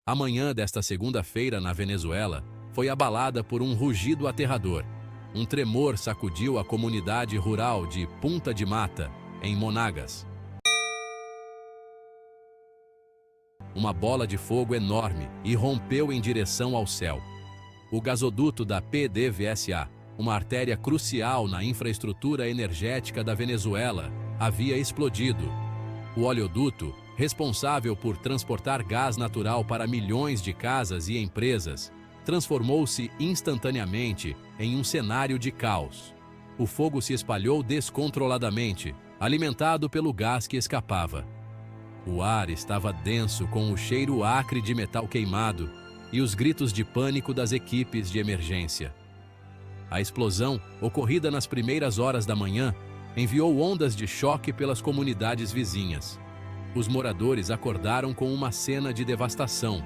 A manhã desta segunda-feira na Venezuela foi abalada por um rugido aterrador. Um tremor sacudiu a comunidade rural de Punta de Mata, em Monagas. Uma bola de fogo enorme irrompeu em direção ao céu. O gasoduto da PDVSA, uma artéria crucial na infraestrutura energética da Venezuela, havia explodido. O oleoduto, responsável por transportar gás natural para milhões de casas e empresas, transformou-se instantaneamente em um cenário de caos. O fogo se espalhou descontroladamente, alimentado pelo gás que escapava. O ar estava denso com o cheiro acre de metal queimado e os gritos de pânico das equipes de emergência. A explosão, ocorrida nas primeiras horas da manhã, enviou ondas de choque pelas comunidades vizinhas. Os moradores acordaram com uma cena de devastação,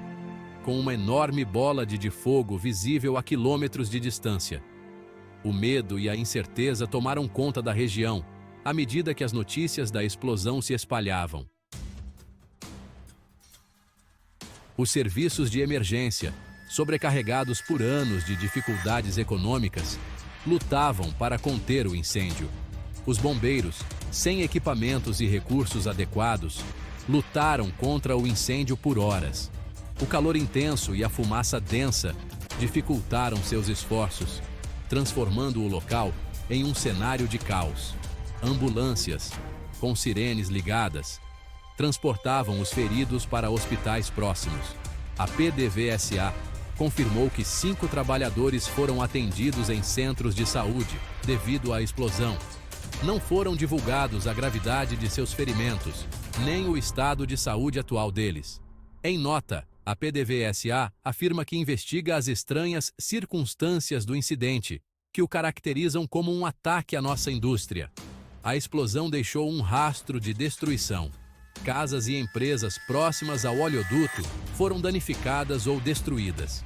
com uma enorme bola de fogo visível a quilômetros de distância. O medo e a incerteza tomaram conta da região, à medida que as notícias da explosão se espalhavam. Os serviços de emergência, sobrecarregados por anos de dificuldades econômicas, lutavam para conter o incêndio. Os bombeiros, sem equipamentos e recursos adequados, lutaram contra o incêndio por horas. O calor intenso e a fumaça densa dificultaram seus esforços, transformando o local em um cenário de caos. Ambulâncias, com sirenes ligadas, transportavam os feridos para hospitais próximos. A PDVSA confirmou que 5 trabalhadores foram atendidos em centros de saúde devido à explosão. Não foram divulgados a gravidade de seus ferimentos, nem o estado de saúde atual deles. Em nota, a PDVSA afirma que investiga as estranhas circunstâncias do incidente, que o caracterizam como um ataque à nossa indústria. A explosão deixou um rastro de destruição. Casas e empresas próximas ao oleoduto foram danificadas ou destruídas.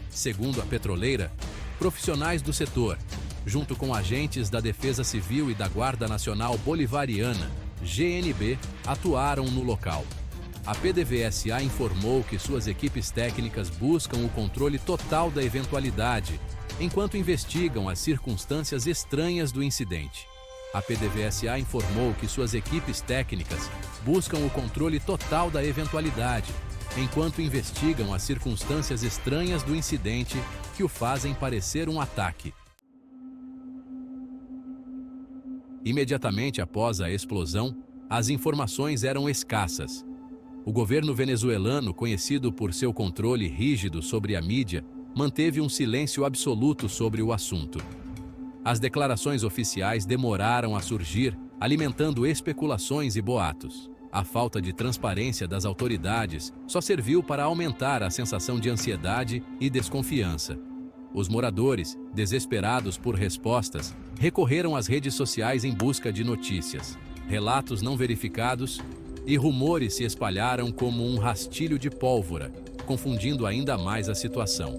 Segundo a petroleira, profissionais do setor, junto com agentes da Defesa Civil e da Guarda Nacional Bolivariana, GNB, atuaram no local. A PDVSA informou que suas equipes técnicas buscam o controle total da eventualidade, enquanto investigam as circunstâncias estranhas do incidente. A PDVSA informou que suas equipes técnicas buscam o controle total da eventualidade, enquanto investigam as circunstâncias estranhas do incidente que o fazem parecer um ataque. Imediatamente após a explosão, as informações eram escassas. O governo venezuelano, conhecido por seu controle rígido sobre a mídia, manteve um silêncio absoluto sobre o assunto. As declarações oficiais demoraram a surgir, alimentando especulações e boatos. A falta de transparência das autoridades só serviu para aumentar a sensação de ansiedade e desconfiança. Os moradores, desesperados por respostas, recorreram às redes sociais em busca de notícias. Relatos não verificados e rumores se espalharam como um rastilho de pólvora, confundindo ainda mais a situação.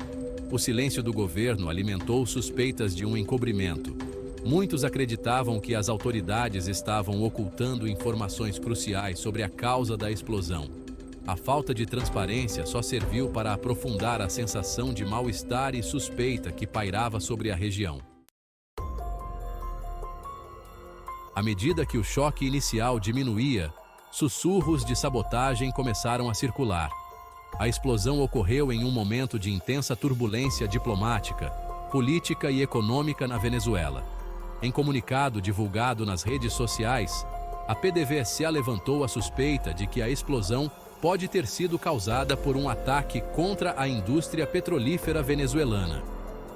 O silêncio do governo alimentou suspeitas de um encobrimento. Muitos acreditavam que as autoridades estavam ocultando informações cruciais sobre a causa da explosão. A falta de transparência só serviu para aprofundar a sensação de mal-estar e suspeita que pairava sobre a região. À medida que o choque inicial diminuía, sussurros de sabotagem começaram a circular. A explosão ocorreu em um momento de intensa turbulência diplomática, política e econômica na Venezuela. Em comunicado divulgado nas redes sociais, a PDVSA levantou a suspeita de que a explosão pode ter sido causada por um ataque contra a indústria petrolífera venezuelana.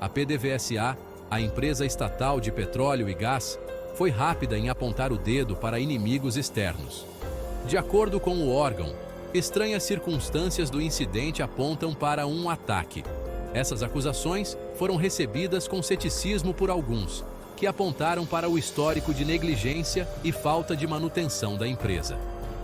A PDVSA, a empresa estatal de petróleo e gás, foi rápida em apontar o dedo para inimigos externos. De acordo com o órgão, estranhas circunstâncias do incidente apontam para um ataque. Essas acusações foram recebidas com ceticismo por alguns, que apontaram para o histórico de negligência e falta de manutenção da empresa.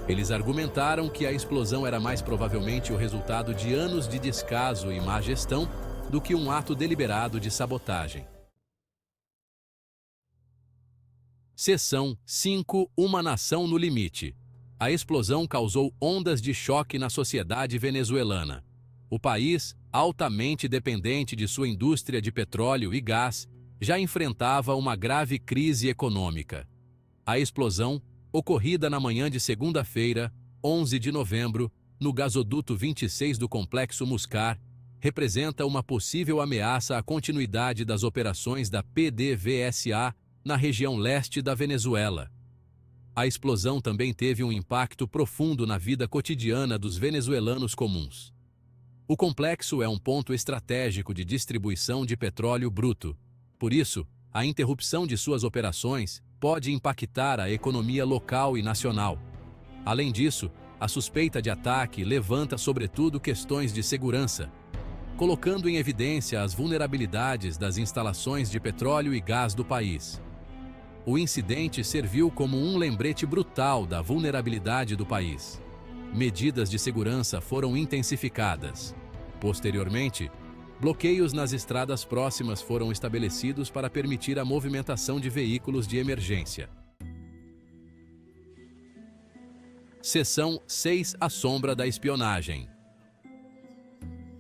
Eles argumentaram que a explosão era mais provavelmente o resultado de anos de descaso e má gestão do que um ato deliberado de sabotagem. Seção 5. Uma nação no limite. A explosão causou ondas de choque na sociedade venezuelana. O país, altamente dependente de sua indústria de petróleo e gás, já enfrentava uma grave crise econômica. A explosão, ocorrida na manhã de segunda-feira, 11 de novembro, no gasoduto 26 do Complexo Muscar, representa uma possível ameaça à continuidade das operações da PDVSA na região leste da Venezuela. A explosão também teve um impacto profundo na vida cotidiana dos venezuelanos comuns. O complexo é um ponto estratégico de distribuição de petróleo bruto. Por isso, a interrupção de suas operações pode impactar a economia local e nacional. Além disso, a suspeita de ataque levanta sobretudo questões de segurança, colocando em evidência as vulnerabilidades das instalações de petróleo e gás do país. O incidente serviu como um lembrete brutal da vulnerabilidade do país. Medidas de segurança foram intensificadas. Posteriormente, bloqueios nas estradas próximas foram estabelecidos para permitir a movimentação de veículos de emergência. Seção 6 – A sombra da espionagem.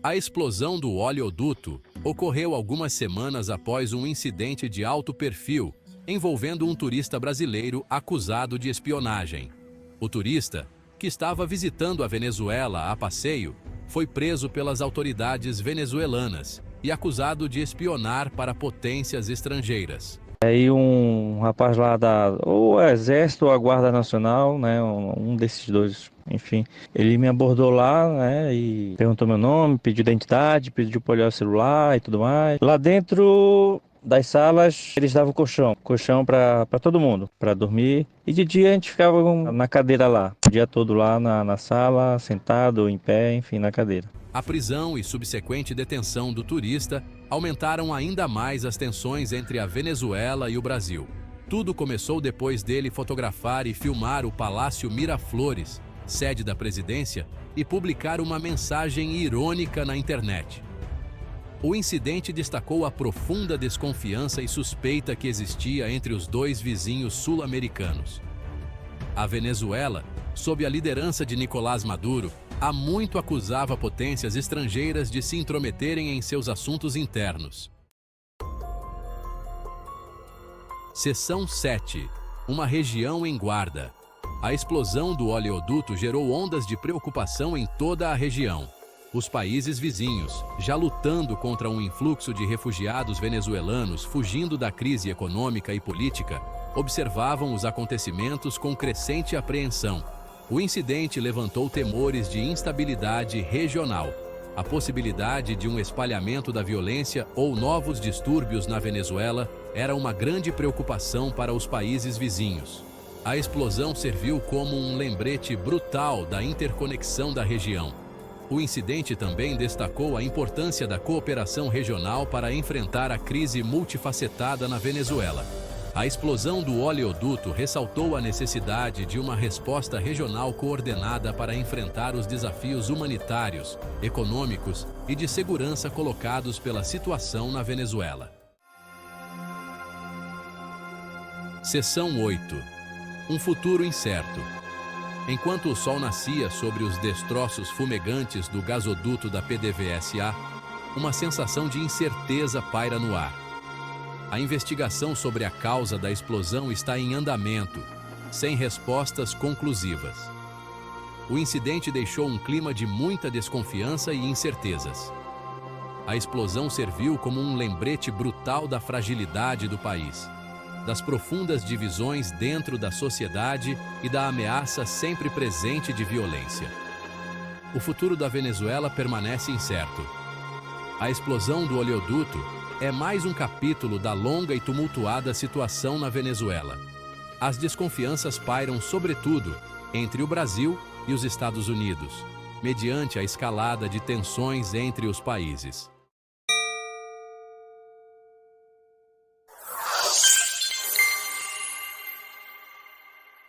A explosão do oleoduto ocorreu algumas semanas após um incidente de alto perfil envolvendo um turista brasileiro acusado de espionagem. O turista, que estava visitando a Venezuela a passeio, foi preso pelas autoridades venezuelanas e acusado de espionar para potências estrangeiras. Aí um rapaz lá ou Exército ou a Guarda Nacional, né, um desses dois, enfim, ele me abordou lá, né, e perguntou meu nome, pediu identidade, pediu para olhar o celular e tudo mais. Lá dentro das salas, eles davam colchão para todo mundo, para dormir. E de dia a gente ficava na cadeira lá, o dia todo lá na sala, sentado, em pé, enfim, na cadeira. A prisão e subsequente detenção do turista aumentaram ainda mais as tensões entre a Venezuela e o Brasil. Tudo começou depois dele fotografar e filmar o Palácio Miraflores, sede da presidência, e publicar uma mensagem irônica na internet. O incidente destacou a profunda desconfiança e suspeita que existia entre os dois vizinhos sul-americanos. A Venezuela, sob a liderança de Nicolás Maduro, há muito acusava potências estrangeiras de se intrometerem em seus assuntos internos. Seção 7 – Uma região em guarda. A explosão do oleoduto gerou ondas de preocupação em toda a região. Os países vizinhos, já lutando contra um influxo de refugiados venezuelanos fugindo da crise econômica e política, observavam os acontecimentos com crescente apreensão. O incidente levantou temores de instabilidade regional, a possibilidade de um espalhamento da violência ou novos distúrbios na Venezuela era uma grande preocupação para os países vizinhos. A explosão serviu como um lembrete brutal da interconexão da região. O incidente também destacou a importância da cooperação regional para enfrentar a crise multifacetada na Venezuela. A explosão do oleoduto ressaltou a necessidade de uma resposta regional coordenada para enfrentar os desafios humanitários, econômicos e de segurança colocados pela situação na Venezuela. Seção 8 – Um futuro incerto. Enquanto o sol nascia sobre os destroços fumegantes do gasoduto da PDVSA, uma sensação de incerteza paira no ar. A investigação sobre a causa da explosão está em andamento, sem respostas conclusivas. O incidente deixou um clima de muita desconfiança e incertezas. A explosão serviu como um lembrete brutal da fragilidade do país, das profundas divisões dentro da sociedade e da ameaça sempre presente de violência. O futuro da Venezuela permanece incerto. A explosão do oleoduto é mais um capítulo da longa e tumultuada situação na Venezuela. As desconfianças pairam sobretudo entre o Brasil e os Estados Unidos, mediante a escalada de tensões entre os países.